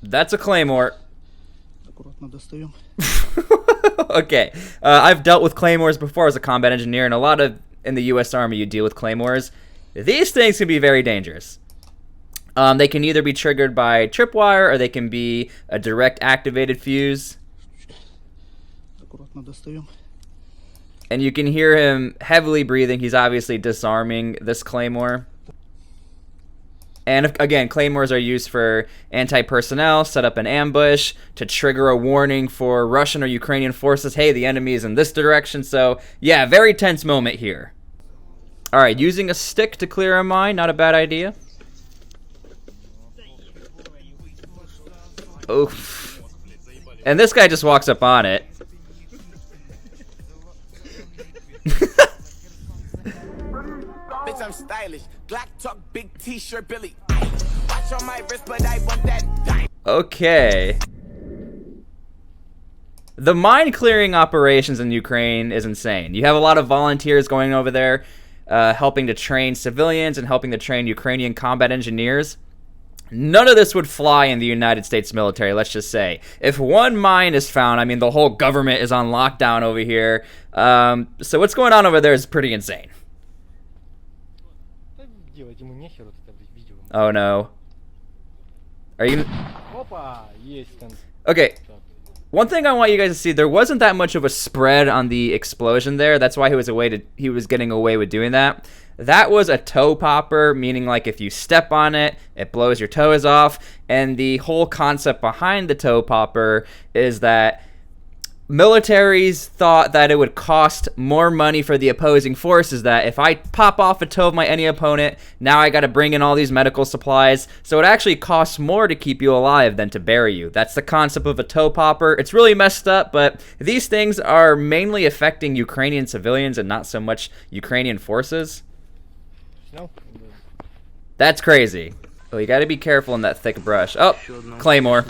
That's a Claymore. Okay. I've dealt with Claymores before as a combat engineer, and a lot of in the U.S. Army you deal with Claymores. These things can be very dangerous. They can either be triggered by tripwire, or they can be a direct activated fuse. And you can hear him heavily breathing. He's obviously disarming this Claymore. And again, Claymores are used for anti-personnel, set up an ambush, to trigger a warning for Russian or Ukrainian forces. Hey, the enemy is in this direction. So, yeah, very tense moment here. Alright, using a stick to clear a mine, not a bad idea. Oof. And this guy just walks up on it. Bitch, I'm stylish. Glock talk, big t-shirt, Billy. Watch on my wrist, but I want that. Okay. The mine clearing operations in Ukraine is insane. You have a lot of volunteers going over there, helping to train civilians and helping to train Ukrainian combat engineers. None of this would fly in the United States military, let's just say. If one mine is found, I mean, the whole government is on lockdown over here. So what's going on over there is pretty insane. Oh no. Are you... Okay. One thing I want you guys to see, there wasn't that much of a spread on the explosion there. That's why he was getting away with doing that. That was a toe popper, meaning like if you step on it, it blows your toes off. And the whole concept behind the toe popper is that militaries thought that it would cost more money for the opposing forces, that if I pop off a toe of my any opponent, now I got to bring in all these medical supplies. So it actually costs more to keep you alive than to bury you. That's the concept of a toe popper. It's really messed up, but these things are mainly affecting Ukrainian civilians and not so much Ukrainian forces. No. That's crazy. Oh, you got to be careful in that thick brush. Oh, Claymore.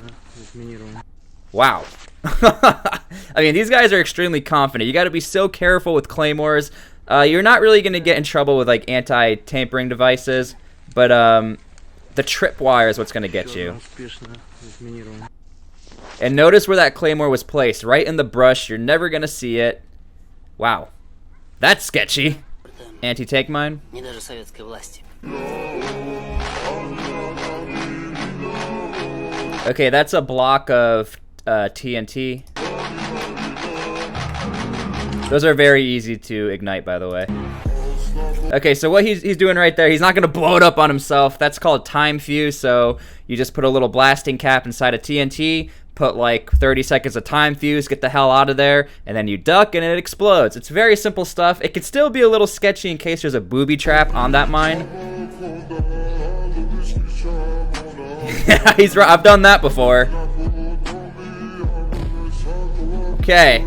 Wow. I mean, these guys are extremely confident. You got to be so careful with Claymores. You're not really going to get in trouble with like anti-tampering devices, but the tripwire is what's going to get you. And notice where that Claymore was placed, right in the brush. You're never going to see it. Wow. That's sketchy. Anti-tank mine. Okay, that's a block of TNT. Those are very easy to ignite, by the way. Okay, so what he's doing right there, he's not going to blow it up on himself. That's called time fuse, so you just put a little blasting cap inside a TNT, put like 30 seconds of time fuse, get the hell out of there, and then you duck and it explodes. It's very simple stuff. It could still be a little sketchy in case there's a booby trap on that mine. Yeah, he's right. I've done that before. Okay.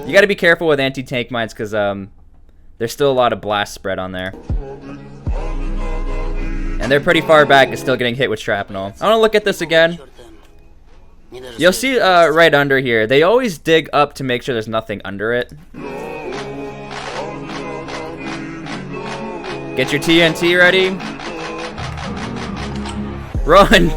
You gotta be careful with anti-tank mines because there's still a lot of blast spread on there. And they're pretty far back and still getting hit with shrapnel. I want to look at this again. You'll see right under here, they always dig up to make sure there's nothing under it. Get your TNT ready. Run!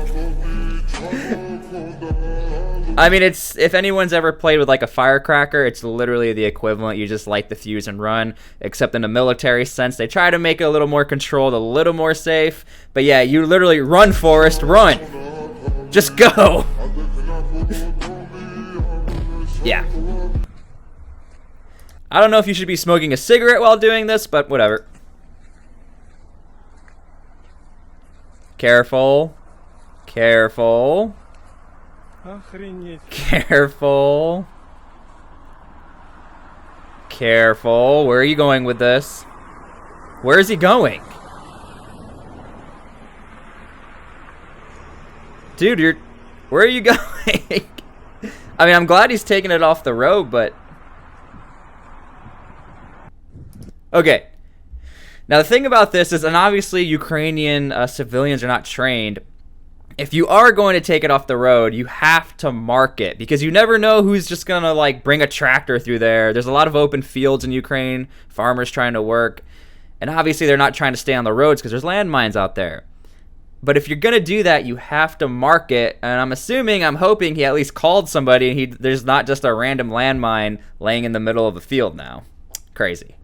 I mean, it's, if anyone's ever played with like a firecracker, it's literally the equivalent. You just light the fuse and run, except in a military sense. They try to make it a little more controlled, a little more safe. But yeah, you literally run, Forrest, run! Just go! Yeah. I don't know if you should be smoking a cigarette while doing this, but whatever. Careful. Careful. Careful. Careful. Where are you going with this? Where is he going? Dude, where are you going? I mean, I'm glad he's taking it off the road, but... Okay. Now, the thing about this is, and obviously Ukrainian civilians are not trained. If you are going to take it off the road, you have to mark it, because you never know who's just going to, like, bring a tractor through there. There's a lot of open fields in Ukraine, farmers trying to work, and obviously they're not trying to stay on the roads because there's landmines out there. But if you're gonna do that, you have to mark it. And I'm hoping he at least called somebody, and there's not just a random landmine laying in the middle of the field now. Crazy.